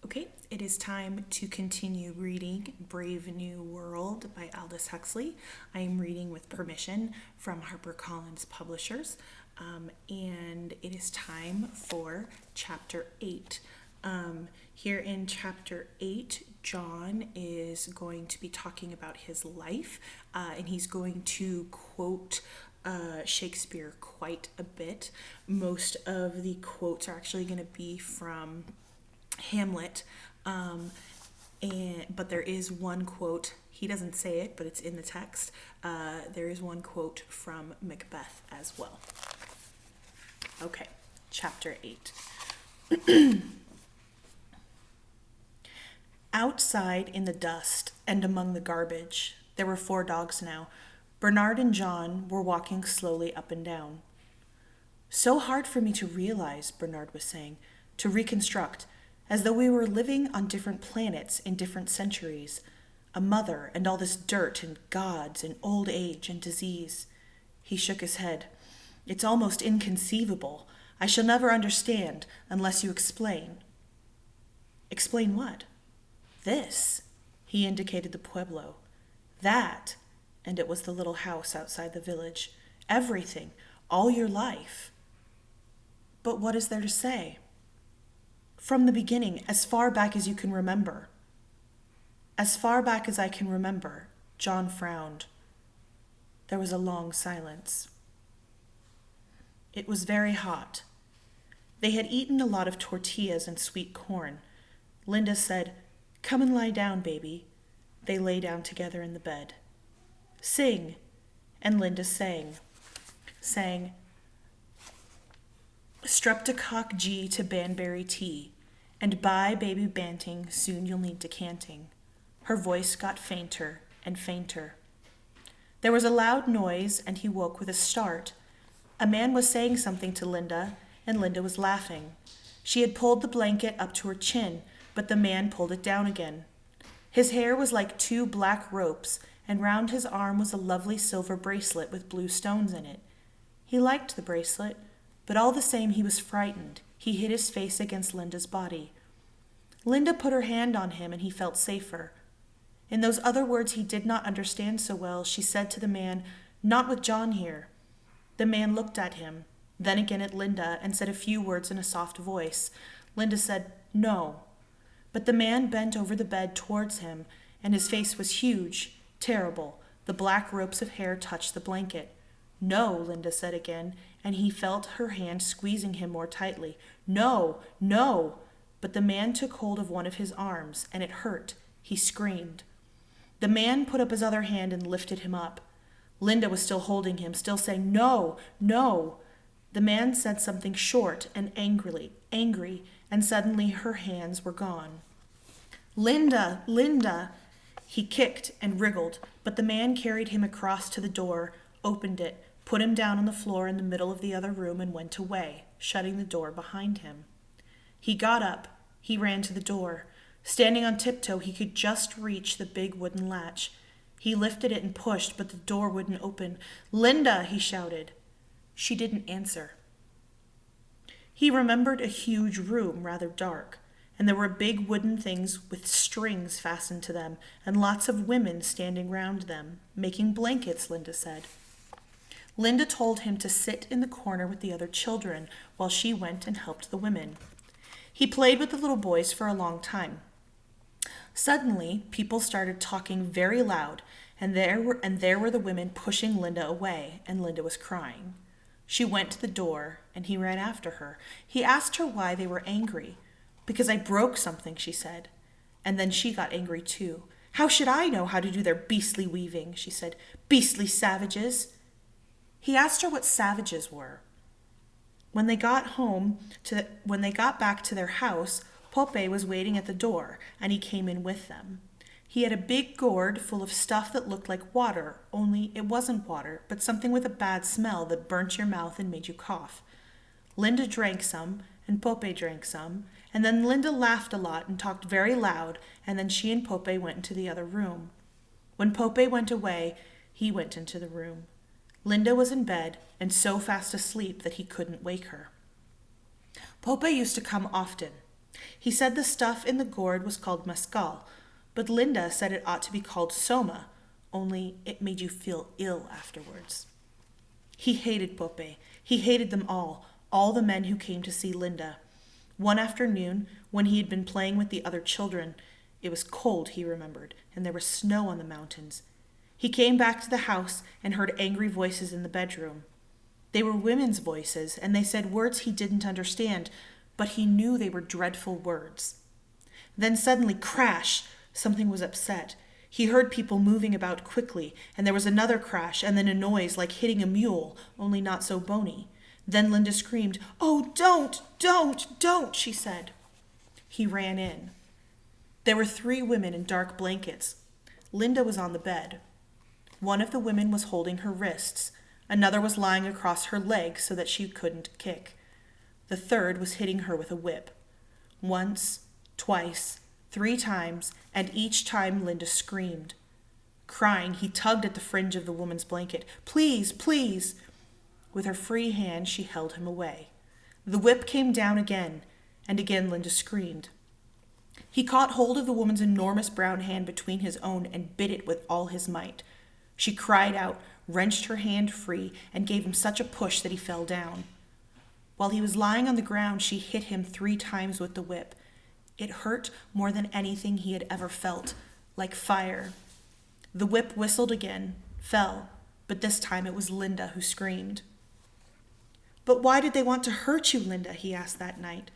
Okay, it is time to continue reading Brave New World by Aldous Huxley. I am reading with permission from HarperCollins Publishers, and it is time for Chapter 8. Here in Chapter 8, John is going to be talking about his life, and he's going to quote Shakespeare quite a bit. Most of the quotes are actually going to be from Hamlet, but there is one quote. He doesn't say it, but it's in the text. There is one quote from Macbeth as well. Okay, Chapter 8. Outside in the dust and among the garbage, there were 4 dogs now. Bernard and John were walking slowly up and down. "So hard for me to realize," Bernard was saying, "to reconstruct, as though we were living on different planets in different centuries. A mother and all this dirt and gods and old age and disease." He shook his head. "It's almost inconceivable. I shall never understand unless you explain." "Explain what?" "This." He indicated the pueblo. "That," and it was the little house outside the village. "Everything, all your life." "But what is there to say?" "From the beginning, as far back as you can remember." "As far back as I can remember." John frowned. There was a long silence. It was very hot. They had eaten a lot of tortillas and sweet corn. Linda said, "Come and lie down, baby." They lay down together in the bed. "Sing." And Linda sang. "Streptocock G to Banbury T, and bye, baby Banting, soon you'll need decanting." Her voice got fainter and fainter. There was a loud noise, and he woke with a start. A man was saying something to Linda, and Linda was laughing. She had pulled the blanket up to her chin, but the man pulled it down again. His hair was like 2 black ropes, and round his arm was a lovely silver bracelet with blue stones in it. He liked the bracelet, but all the same he was frightened. He hid his face against Linda's body. Linda put her hand on him, and he felt safer. In those other words he did not understand so well, she said to the man, "Not with John here." The man looked at him, then again at Linda, and said a few words in a soft voice. Linda said, "No." But the man bent over the bed towards him, and his face was huge, terrible. The black ropes of hair touched the blanket. "No," Linda said again, and he felt her hand squeezing him more tightly. "No, no." But the man took hold of one of his arms, and it hurt. He screamed. The man put up his other hand and lifted him up. Linda was still holding him, still saying, "No, no." The man said something short and angry, and suddenly her hands were gone. "Linda, Linda!" He kicked and wriggled, but the man carried him across to the door, opened it, put him down on the floor in the middle of the other room, and went away, shutting the door behind him. He got up. He ran to the door. Standing on tiptoe, he could just reach the big wooden latch. He lifted it and pushed, but the door wouldn't open. "Linda!" he shouted. She didn't answer. He remembered a huge room, rather dark, and there were big wooden things with strings fastened to them, and lots of women standing round them, making blankets, Linda said. Linda told him to sit in the corner with the other children while she went and helped the women. He played with the little boys for a long time. Suddenly, people started talking very loud, and there were the women pushing Linda away, and Linda was crying. She went to the door, and he ran after her. He asked her why they were angry. "Because I broke something," she said. And then she got angry too. "How should I know how to do their beastly weaving?" she said. "Beastly savages." He asked her what savages were. When they got back to their house, Pope was waiting at the door, and he came in with them. He had a big gourd full of stuff that looked like water, only it wasn't water, but something with a bad smell that burnt your mouth and made you cough. Linda drank some, and Pope drank some, and then Linda laughed a lot and talked very loud, and then she and Pope went into the other room. When Pope went away, he went into the room. Linda was in bed and so fast asleep that he couldn't wake her. Pope used to come often. He said the stuff in the gourd was called mescal, but Linda said it ought to be called soma, only it made you feel ill afterwards. He hated Pope. He hated them all the men who came to see Linda. One afternoon, when he had been playing with the other children, it was cold, he remembered, and there was snow on the mountains. He came back to the house and heard angry voices in the bedroom. They were women's voices, and they said words he didn't understand, but he knew they were dreadful words. Then suddenly, crash! Something was upset. He heard people moving about quickly, and there was another crash, and then a noise like hitting a mule, only not so bony. Then Linda screamed, "Oh, don't," she said. He ran in. There were 3 women in dark blankets. Linda was on the bed. One of the women was holding her wrists. Another was lying across her legs so that she couldn't kick. The third was hitting her with a whip. Once, twice, 3 times, and each time Linda screamed. Crying, he tugged at the fringe of the woman's blanket. "Please, please!" With her free hand, she held him away. The whip came down again, and again Linda screamed. He caught hold of the woman's enormous brown hand between his own and bit it with all his might. She cried out, wrenched her hand free, and gave him such a push that he fell down. While he was lying on the ground, she hit him 3 times with the whip. It hurt more than anything he had ever felt, like fire. The whip whistled again, fell, but this time it was Linda who screamed. "But why did they want to hurt you, Linda?" he asked that night.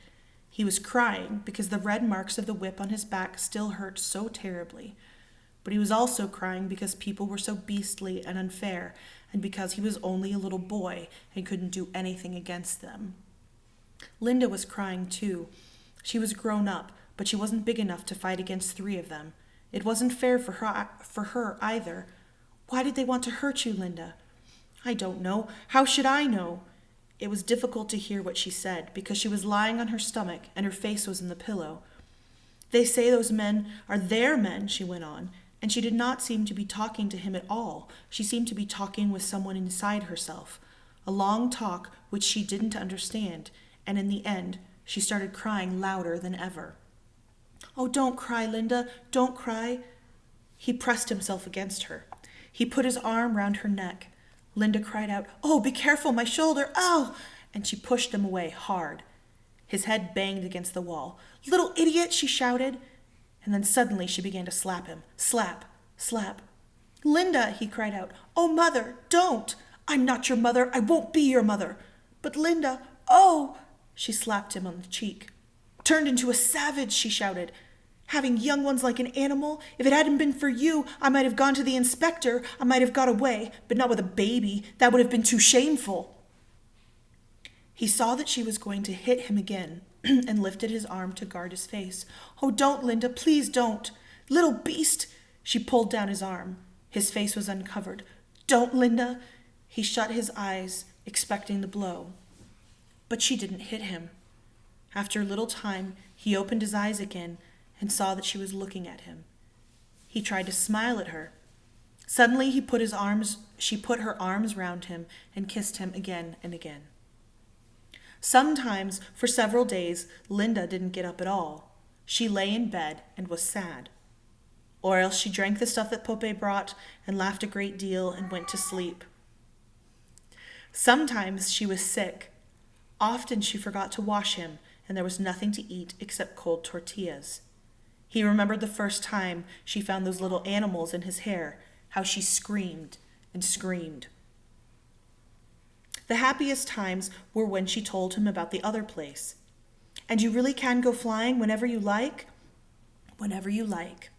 He was crying because the red marks of the whip on his back still hurt so terribly. But he was also crying because people were so beastly and unfair, and because he was only a little boy and couldn't do anything against them. Linda was crying too. She was grown up, but she wasn't big enough to fight against 3 of them. It wasn't fair for her either. "Why did they want to hurt you, Linda?" "I don't know. How should I know?" It was difficult to hear what she said, because she was lying on her stomach and her face was in the pillow. "They say those men are their men," she went on, and she did not seem to be talking to him at all. She seemed to be talking with someone inside herself, a long talk which she didn't understand, and in the end, she started crying louder than ever. "Oh, don't cry, Linda, don't cry." He pressed himself against her. He put his arm round her neck. Linda cried out, "Oh, be careful, my shoulder, ow!" And she pushed him away hard. His head banged against the wall. "Little idiot," she shouted. And then suddenly she began to slap him. Slap, slap. "Linda," he cried out. "Oh, mother, don't. I'm not your mother. I won't be your mother." "But Linda, oh!" She slapped him on the cheek. "Turned into a savage," she shouted. "Having young ones like an animal. If it hadn't been for you, I might have gone to the inspector. I might have got away, but not with a baby. That would have been too shameful." He saw that she was going to hit him again and lifted his arm to guard his face. "Oh, don't, Linda, please don't. Little beast." She pulled down his arm. His face was uncovered. "Don't, Linda." He shut his eyes, expecting the blow. But she didn't hit him. After a little time, he opened his eyes again and saw that she was looking at him. He tried to smile at her. Suddenly she put her arms round him and kissed him again and again. Sometimes, for several days, Linda didn't get up at all. She lay in bed and was sad. Or else she drank the stuff that Pope brought and laughed a great deal and went to sleep. Sometimes she was sick. Often she forgot to wash him, and there was nothing to eat except cold tortillas. He remembered the first time she found those little animals in his hair, how she screamed and screamed. The happiest times were when she told him about the other place. "And you really can go flying whenever you like?" "Whenever you like."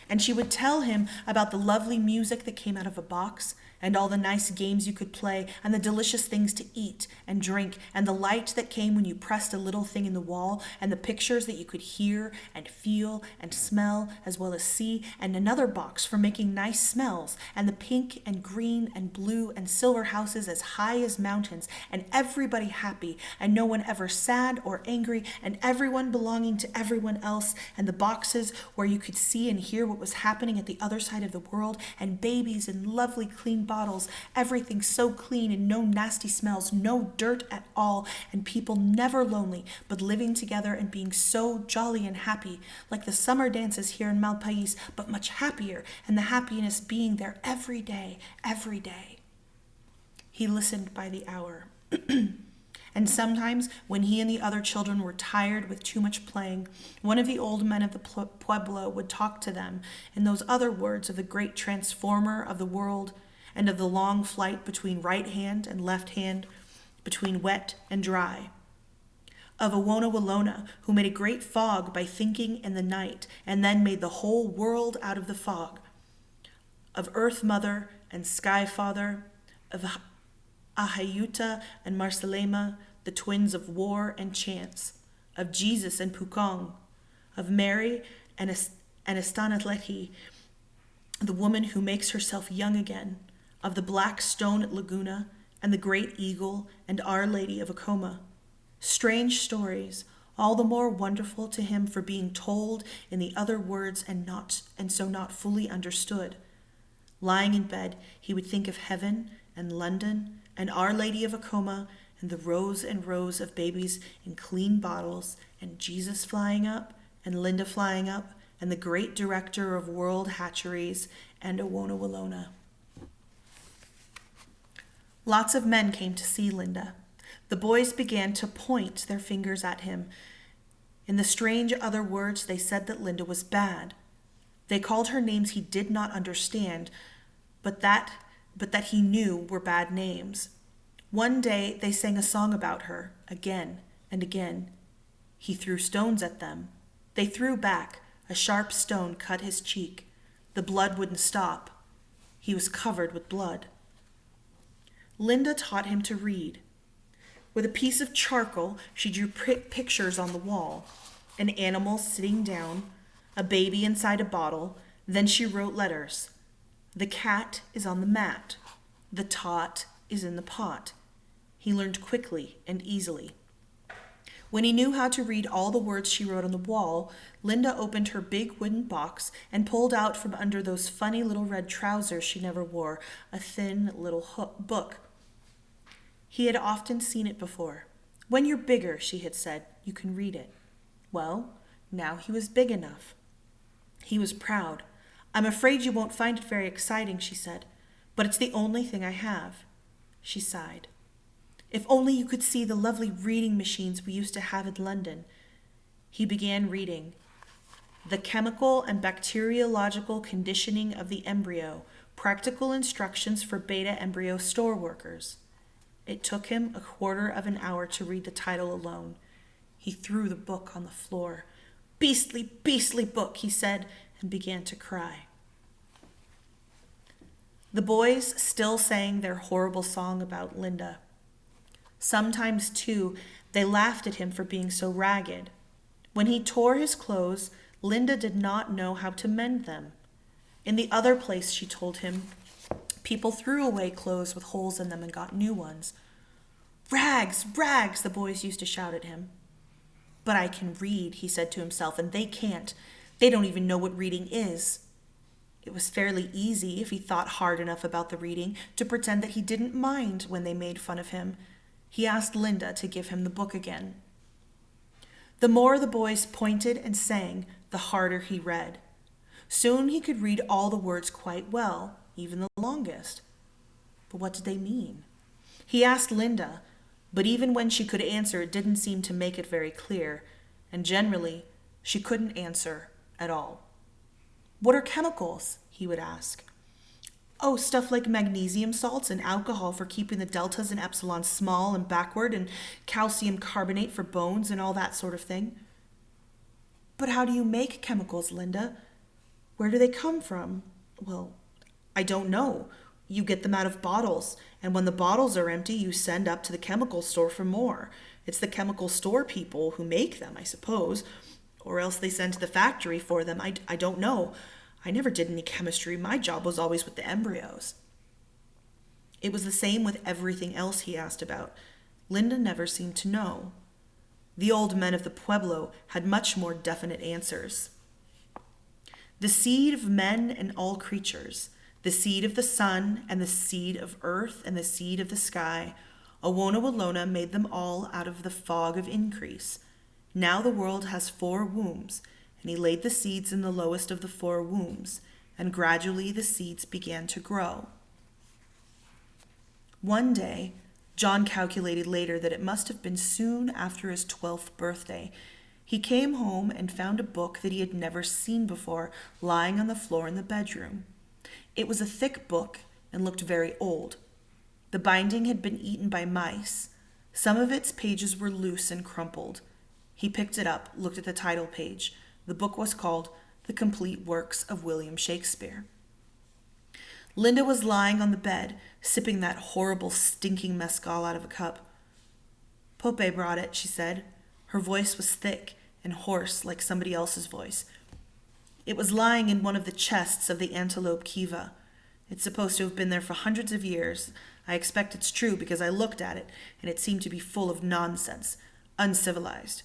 And she would tell him about the lovely music that came out of a box, and all the nice games you could play, and the delicious things to eat and drink, and the light that came when you pressed a little thing in the wall, and the pictures that you could hear and feel and smell as well as see, and another box for making nice smells, and the pink and green and blue and silver houses as high as mountains, and everybody happy, and no one ever sad or angry, and everyone belonging to everyone else, and the boxes where you could see and hear what what was happening at the other side of the world, and babies in lovely clean bottles, everything so clean and no nasty smells, no dirt at all, and people never lonely, but living together and being so jolly and happy, like the summer dances here in Malpais, but much happier, and the happiness being there every day, every day. He listened by the hour. And sometimes, when he and the other children were tired with too much playing, one of the old men of the pueblo would talk to them in those other words of the great transformer of the world and of the long flight between right hand and left hand, between wet and dry. Of a Wonawalona who made a great fog by thinking in the night and then made the whole world out of the fog. Of Earth Mother and Sky Father, of Ahayuta and Marcelema, the twins of war and chance, of Jesus and Pukong, of Mary and Estanatlehi, the woman who makes herself young again, of the black stone at Laguna and the great eagle and Our Lady of Acoma. Strange stories, all the more wonderful to him for being told in the other words and so not fully understood. Lying in bed, he would think of heaven and London and Our Lady of Acoma and the rows and rows of babies in clean bottles and Jesus flying up and Linda flying up and the great director of world hatcheries and Wonawalona. Lots of men came to see Linda. The boys began to point their fingers at him. In the strange other words, they said that Linda was bad. They called her names he did not understand, but that he knew were bad names. One day they sang a song about her, again and again. He threw stones at them. They threw back. A sharp stone cut his cheek. The blood wouldn't stop. He was covered with blood. Linda taught him to read. With a piece of charcoal, she drew pictures on the wall. An animal sitting down, a baby inside a bottle. Then she wrote letters. The cat is on the mat. The tot is in the pot. He learned quickly and easily. When he knew how to read all the words she wrote on the wall, Linda opened her big wooden box and pulled out from under those funny little red trousers she never wore a thin little book. He had often seen it before. When you're bigger, she had said, you can read it. Well, now he was big enough. He was proud. I'm afraid you won't find it very exciting, she said, but it's the only thing I have. She sighed. If only you could see the lovely reading machines we used to have in London. He began reading. The chemical and bacteriological conditioning of the embryo, practical instructions for beta embryo store workers. It took him a quarter of an hour to read the title alone. He threw the book on the floor. Beastly, beastly book, he said, and began to cry. The boys still sang their horrible song about Linda. Sometimes, too, they laughed at him for being so ragged. When he tore his clothes, Linda did not know how to mend them. In the other place, she told him, people threw away clothes with holes in them and got new ones. Rags, rags, the boys used to shout at him. But I can read, he said to himself, and they can't. They don't even know what reading is. It was fairly easy, if he thought hard enough about the reading, to pretend that he didn't mind when they made fun of him. He asked Linda to give him the book again. The more the boys pointed and sang, the harder he read. Soon he could read all the words quite well, even the longest. But what did they mean? He asked Linda, but even when she could answer, it didn't seem to make it very clear, and generally, she couldn't answer at all. What are chemicals? He would ask. Oh, stuff like magnesium salts and alcohol for keeping the deltas and epsilons small and backward, and calcium carbonate for bones and all that sort of thing. But how do you make chemicals, Linda? Where do they come from? Well, I don't know. You get them out of bottles, and when the bottles are empty, you send up to the chemical store for more. It's the chemical store people who make them, I suppose, or else they send to the factory for them. I don't know. I never did any chemistry. My job was always with the embryos. It was the same with everything else he asked about. Linda never seemed to know. The old men of the pueblo had much more definite answers. the seed of men and all creatures, the seed of the sun and the seed of earth and the seed of the sky. Owona Willona made them all out of the fog of increase. Now the world has 4 wombs, and he laid the seeds in the lowest of the 4 wombs, and gradually the seeds began to grow. One day, John calculated later that it must have been soon after his 12th birthday, he came home and found a book that he had never seen before lying on the floor in the bedroom. It was a thick book and looked very old. The binding had been eaten by mice. Some of its pages were loose and crumpled. He picked it up, looked at the title page. The book was called The Complete Works of William Shakespeare. Linda was lying on the bed, sipping that horrible, stinking mescal out of a cup. "Pope brought it," she said. Her voice was thick and hoarse like somebody else's voice. "It was lying in one of the chests of the Antelope Kiva. It's supposed to have been there for hundreds of years. I expect it's true because I looked at it, and it seemed to be full of nonsense, uncivilized.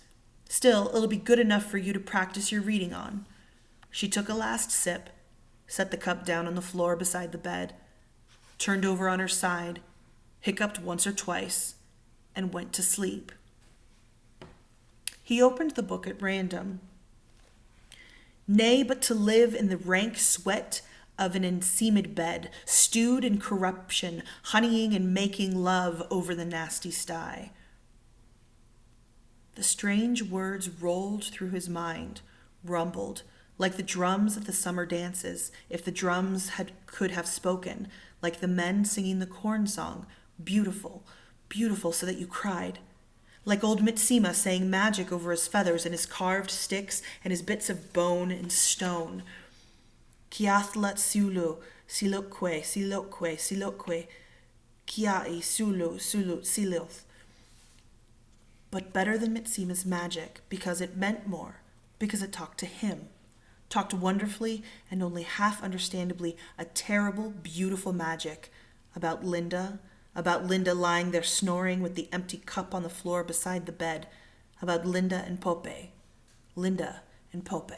Still, it'll be good enough for you to practice your reading on." She took a last sip, set the cup down on the floor beside the bed, turned over on her side, hiccuped once or twice, and went to sleep. He opened the book at random. "Nay, but to live in the rank sweat of an enseamed bed, stewed in corruption, honeying and making love over the nasty sty." The strange words rolled through his mind, rumbled, like the drums of the summer dances, if the drums could have spoken, like the men singing the corn song, beautiful, beautiful, so that you cried. Like old Mitsima saying magic over his feathers and his carved sticks and his bits of bone and stone. "Kiathlat sulu, siloque, siloque, siloque, kiai sulu, sulu, siloth." But better than Mitsima's magic, because it meant more, because it talked to him, talked wonderfully and only half understandably, a terrible, beautiful magic about Linda lying there snoring with the empty cup on the floor beside the bed, about Linda and Pope. Linda and Pope.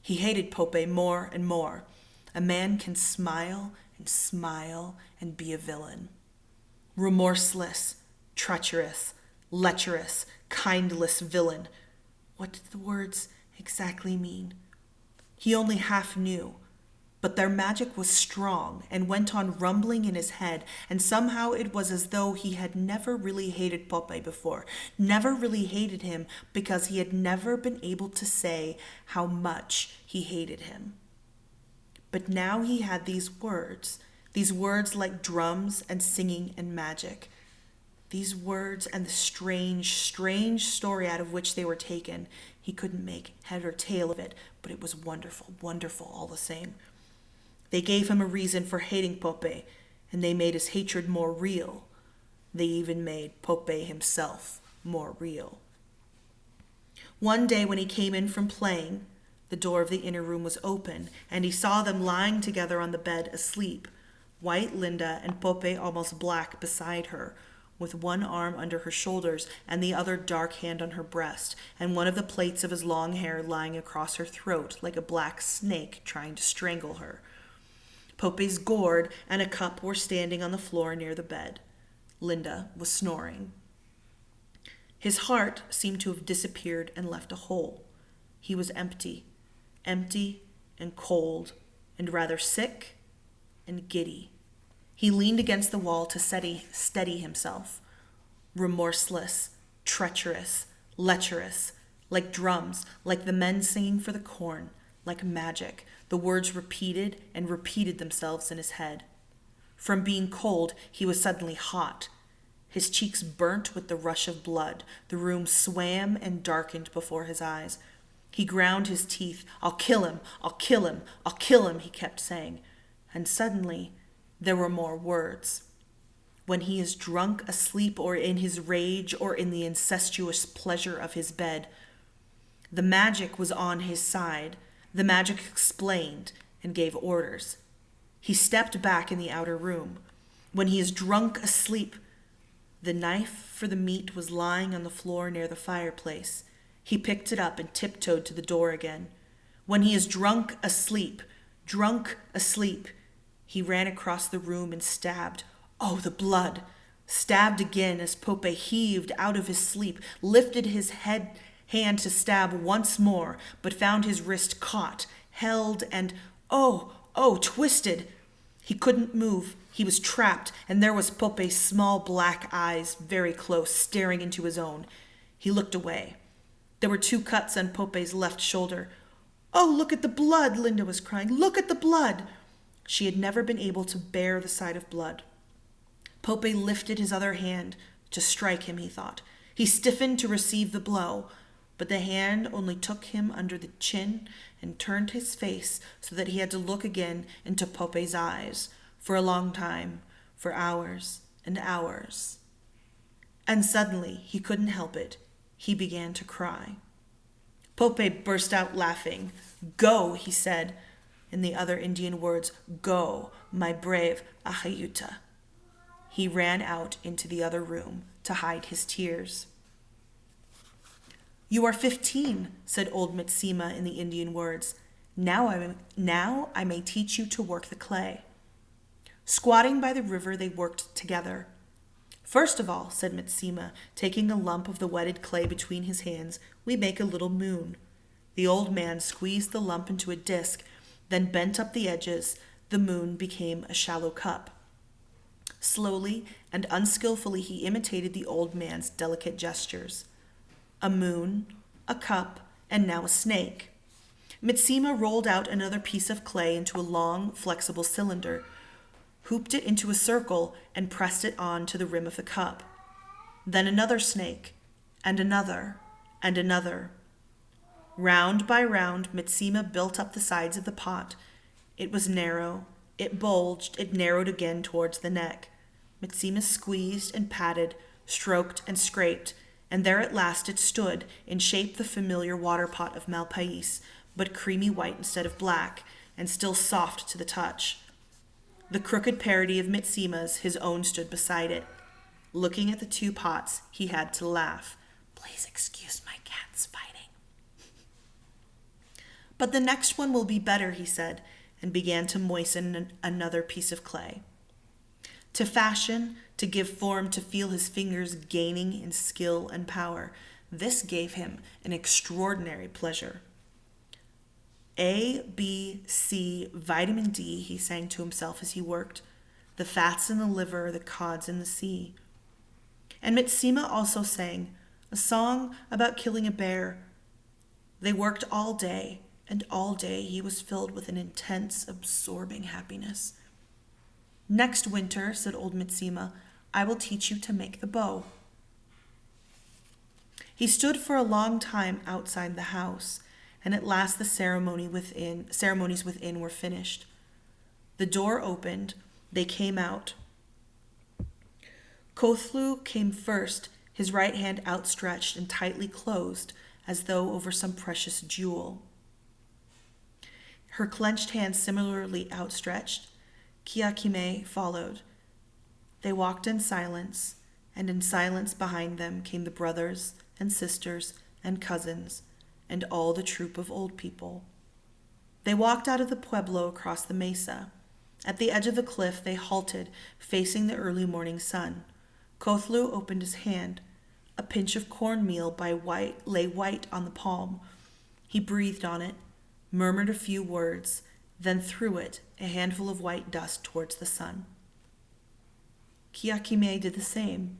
He hated Pope more and more. A man can smile and be a villain. Remorseless, treacherous, lecherous, kindless villain. What did the words exactly mean? He only half knew, but their magic was strong and went on rumbling in his head, and somehow it was as though he had never really hated Pope before, never really hated him because he had never been able to say how much he hated him. But now he had these words like drums and singing and magic. These words and the strange, strange story out of which they were taken. He couldn't make head or tail of it, but it was wonderful, wonderful all the same. They gave him a reason for hating Pope, and they made his hatred more real. They even made Pope himself more real. One day when he came in from playing, the door of the inner room was open, and he saw them lying together on the bed asleep, white Linda and Pope almost black beside her, with one arm under her shoulders and the other dark hand on her breast, and one of the plaits of his long hair lying across her throat like a black snake trying to strangle her. Pope's gourd and a cup were standing on the floor near the bed. Linda was snoring. His heart seemed to have disappeared and left a hole. He was empty and cold and rather sick and giddy. He leaned against the wall to steady himself. Remorseless, treacherous, lecherous, like drums, like the men singing for the corn, like magic. The words repeated and repeated themselves in his head. From being cold, he was suddenly hot. His cheeks burnt with the rush of blood. The room swam and darkened before his eyes. He ground his teeth. "I'll kill him, I'll kill him, I'll kill him," he kept saying. And suddenly, there were more words. When he is drunk, asleep, or in his rage, or in the incestuous pleasure of his bed, the magic was on his side. The magic explained and gave orders. He stepped back in the outer room. When he is drunk, asleep, the knife for the meat was lying on the floor near the fireplace. He picked it up and tiptoed to the door again. When he is drunk asleep, he ran across the room and stabbed. Oh, the blood! Stabbed again as Pope heaved out of his sleep, lifted his hand to stab once more, but found his wrist caught, held, and twisted. He couldn't move. He was trapped, and there was Pope's small black eyes very close, staring into his own. He looked away. There were 2 cuts on Pope's left shoulder. Oh, look at the blood, Linda was crying. Look at the blood. She had never been able to bear the sight of blood. Pope lifted his other hand to strike him, he thought. He stiffened to receive the blow, but the hand only took him under the chin and turned his face so that he had to look again into Pope's eyes for a long time, for hours and hours. And suddenly, he couldn't help it. He began to cry. Pope burst out laughing. Go, he said, in the other Indian words, go, my brave Ahayuta. He ran out into the other room to hide his tears. You are 15, said old Mitsima in the Indian words. Now I may teach you to work the clay. Squatting by the river, they worked together. First of all, said Mitsima, taking a lump of the wetted clay between his hands, we make a little moon. The old man squeezed the lump into a disk, then bent up the edges. The moon became a shallow cup. Slowly and unskillfully he imitated the old man's delicate gestures. A moon, a cup, and now a snake. Mitsima rolled out another piece of clay into a long, flexible cylinder, hooped it into a circle, and pressed it on to the rim of the cup. Then another snake, and another, and another. Round by round, Mitsima built up the sides of the pot. It was narrow. It bulged. It narrowed again towards the neck. Mitsima squeezed and patted, stroked and scraped, and there at last it stood, in shape the familiar water pot of Malpais, but creamy white instead of black, and still soft to the touch. The crooked parody of Mitsima's, his own, stood beside it. Looking at the 2 pots, he had to laugh. Please excuse my cat's fighting. But the next one will be better, he said, and began to moisten another piece of clay. To fashion, to give form, to feel his fingers gaining in skill and power, this gave him an extraordinary pleasure. A, B, C, vitamin D, he sang to himself as he worked. The fats in the liver, the cods in the sea. And Mitsima also sang a song about killing a bear. They worked all day, and all day he was filled with an intense, absorbing happiness. Next winter, said old Mitsima, I will teach you to make the bow. He stood for a long time outside the house, and at last the ceremonies within were finished. The door opened. They came out. Kothlu came first, his right hand outstretched and tightly closed, as though over some precious jewel. Her clenched hand similarly outstretched. Kiakime followed. They walked in silence, and in silence behind them came the brothers and sisters and cousins and all the troop of old people. They walked out of the pueblo across the mesa. At the edge of the cliff, they halted, facing the early morning sun. Kothlu opened his hand. A pinch of cornmeal lay white on the palm. He breathed on it, murmured a few words, then threw it, a handful of white dust, towards the sun. Kiakime did the same.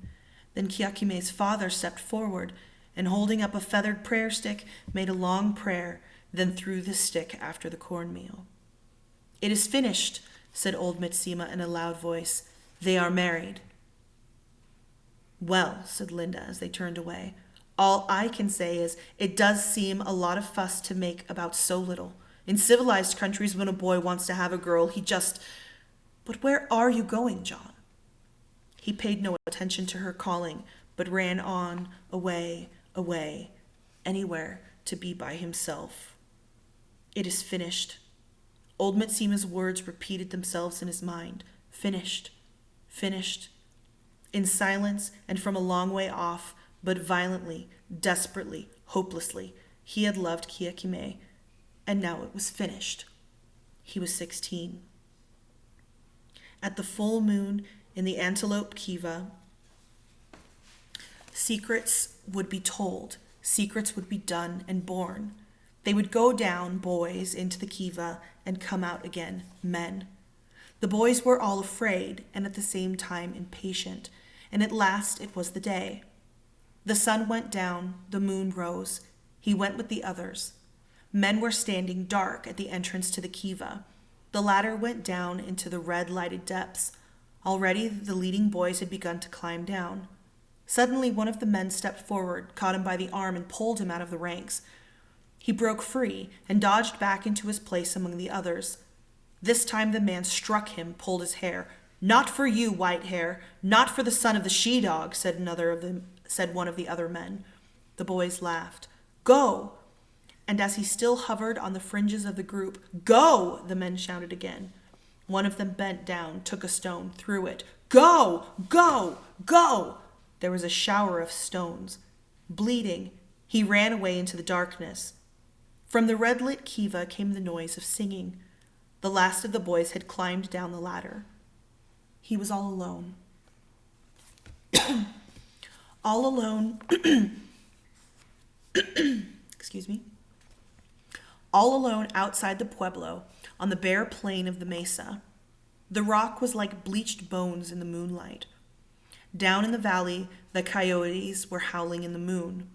Then Kiakime's father stepped forward, and holding up a feathered prayer stick, made a long prayer, then threw the stick after the cornmeal. It is finished, said old Mitsima in a loud voice. They are married. Well, said Linda as they turned away, all I can say is it does seem a lot of fuss to make about so little. In civilized countries, when a boy wants to have a girl, he just... But where are you going, John? He paid no attention to her calling, but ran on, away, anywhere to be by himself. It is finished. Old Mitsima's words repeated themselves in his mind. Finished, finished. In silence and from a long way off, but violently, desperately, hopelessly, he had loved Kiakime, and now it was finished. He was 16. At the full moon in the Antelope Kiva, secrets would be told, secrets would be done and born. They would go down, boys, into the Kiva and come out again, men. The boys were all afraid and at the same time impatient, and at last it was the day. The sun went down, the moon rose. He went with the others. Men were standing dark at the entrance to the Kiva. The ladder went down into the red-lighted depths. Already the leading boys had begun to climb down. Suddenly one of the men stepped forward, caught him by the arm, and pulled him out of the ranks. He broke free and dodged back into his place among the others. This time the man struck him, pulled his hair. "Not for you, white hair, not for the son of the she-dog," said one of the other men. The boys laughed. "Go!" And as he still hovered on the fringes of the group, "Go!" the men shouted again. One of them bent down, took a stone, threw it. "Go! Go! Go!" There was a shower of stones. Bleeding, he ran away into the darkness. From the red-lit Kiva came the noise of singing. The last of the boys had climbed down the ladder. He was all alone. All alone. Excuse me. All alone outside the pueblo, on the bare plain of the mesa. The rock was like bleached bones in the moonlight. Down in the valley, the coyotes were howling in the moon.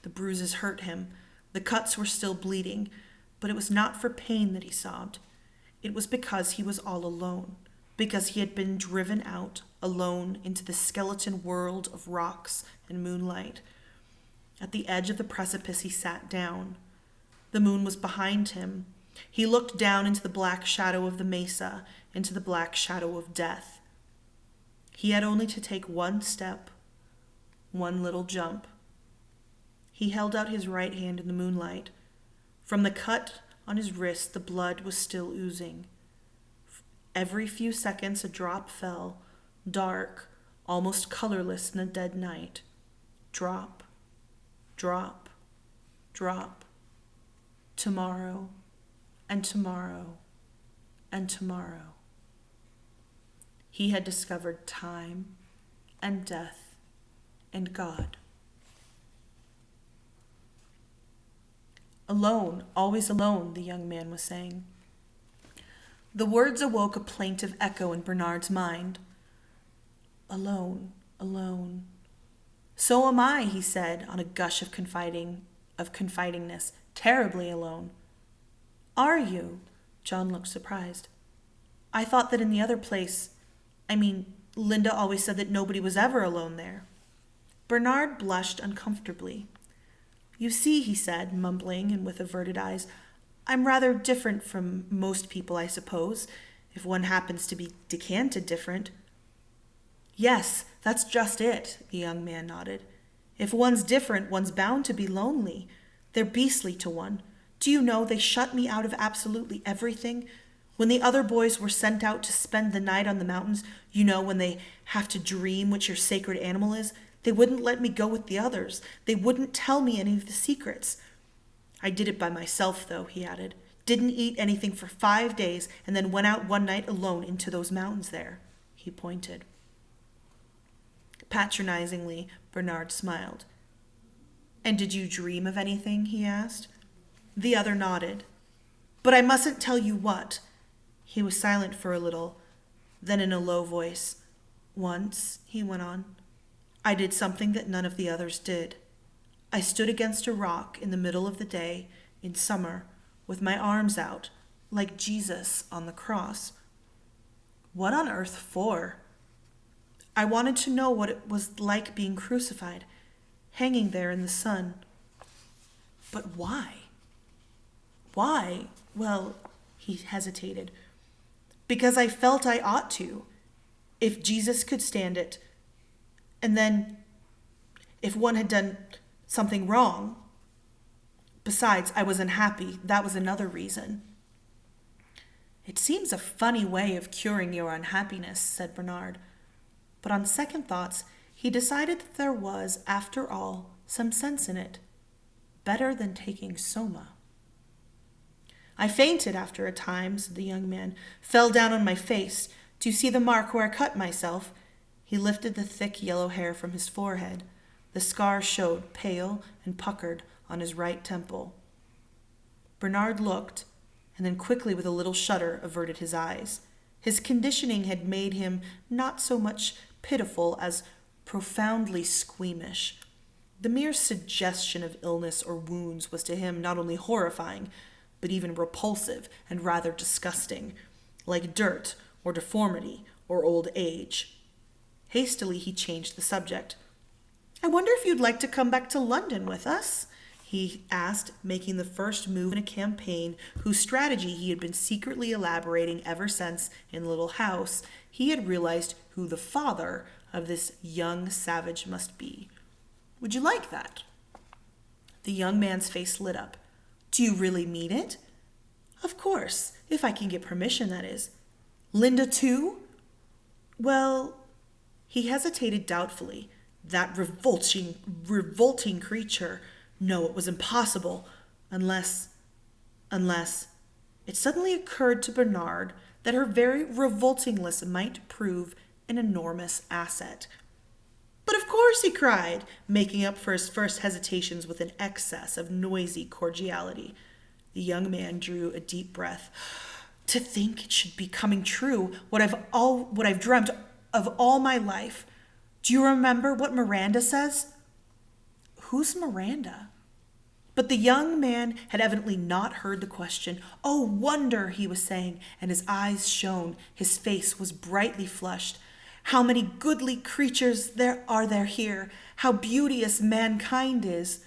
The bruises hurt him. The cuts were still bleeding, but it was not for pain that he sobbed. It was because he was all alone, because he had been driven out, alone, into the skeleton world of rocks and moonlight. At the edge of the precipice he sat down. The moon was behind him. He looked down into the black shadow of the mesa, into the black shadow of death. He had only to take one step, one little jump. He held out his right hand in the moonlight. From the cut on his wrist, the blood was still oozing. Every few seconds a drop fell, dark, almost colorless in the dead night. Drop, drop, drop. Tomorrow, and tomorrow, and tomorrow. He had discovered time and death and God. Alone, always alone, the young man was saying. The words awoke a plaintive echo in Bernard's mind. Alone, alone. So am I, he said, on a gush of confidingness, terribly alone. Are you? John looked surprised. I thought that in the other place, Linda always said that nobody was ever alone there. Bernard blushed uncomfortably. You see, he said, mumbling and with averted eyes, I'm rather different from most people, I suppose, if one happens to be decanted different. Yes, that's just it, the young man nodded. If one's different, one's bound to be lonely. They're beastly to one. Do you know, they shut me out of absolutely everything? When the other boys were sent out to spend the night on the mountains, you know, when they have to dream which your sacred animal is, they wouldn't let me go with the others. They wouldn't tell me any of the secrets. I did it by myself, though, he added. Didn't eat anything for 5 days, and then went out one night alone into those mountains there. He pointed. Patronizingly, Bernard smiled. And did you dream of anything? He asked. The other nodded. But I mustn't tell you what. He was silent for a little. Then in a low voice, Once, he went on, I did something that none of the others did. I stood against a rock in the middle of the day, in summer, with my arms out, like Jesus on the cross. What on earth for? I wanted to know what it was like being crucified, hanging there in the sun. But why? Why? Well, he hesitated. Because I felt I ought to. If Jesus could stand it. And then, if one had done something wrong. Besides, I was unhappy. That was another reason. It seems a funny way of curing your unhappiness, said Bernard. But on second thoughts, he decided that there was, after all, some sense in it. Better than taking soma. I fainted after a time, said the young man. Fell down on my face. Do you see the mark where I cut myself? He lifted the thick yellow hair from his forehead. The scar showed, pale and puckered, on his right temple. Bernard looked, and then quickly with a little shudder averted his eyes. His conditioning had made him not so much pitiful as profoundly squeamish. The mere suggestion of illness or wounds was to him not only horrifying, but even repulsive and rather disgusting, like dirt or deformity or old age. Hastily he changed the subject. I wonder if you'd like to come back to London with us? He asked, making the first move in a campaign whose strategy he had been secretly elaborating ever since, in Little House, he had realized who the father of this young savage must be. Would you like that? The young man's face lit up. Do you really mean it? Of course, if I can get permission, that is. Linda too? Well, he hesitated doubtfully. That revolting creature. No, it was impossible. Unless... It suddenly occurred to Bernard that her very revoltingness might prove an enormous asset. But of course, he cried, making up for his first hesitations with an excess of noisy cordiality. The young man drew a deep breath. To think it should be coming true, what I've dreamt of all my life. Do you remember what Miranda says? Who's Miranda? But the young man had evidently not heard the question. Oh, wonder, he was saying, and his eyes shone. His face was brightly flushed. How many goodly creatures there are here. How beauteous mankind is.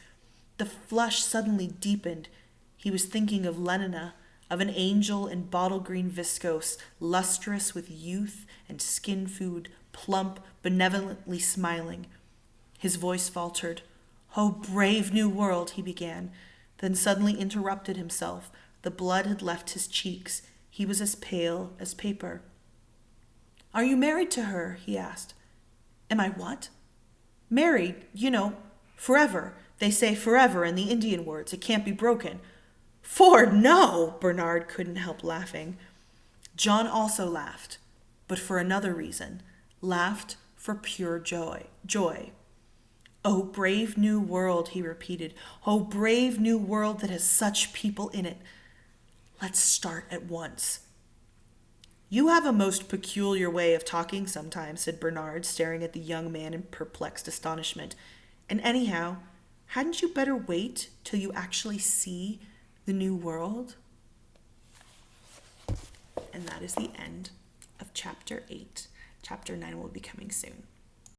The flush suddenly deepened. He was thinking of Lenina, of an angel in bottle-green viscose, lustrous with youth and skin food, plump, benevolently smiling. His voice faltered. Oh, brave new world, he began, then suddenly interrupted himself. The blood had left his cheeks. He was as pale as paper. Are you married to her? He asked. Am I what? Married, forever. They say forever in the Indian words. It can't be broken. Ford, no! Bernard couldn't help laughing. John also laughed, but for another reason. Laughed for pure joy. Oh, brave new world, he repeated. Oh, brave new world that has such people in it. Let's start at once. You have a most peculiar way of talking sometimes, said Bernard, staring at the young man in perplexed astonishment. And anyhow, hadn't you better wait till you actually see the new world? And that is the end of Chapter 8. Chapter 9 will be coming soon.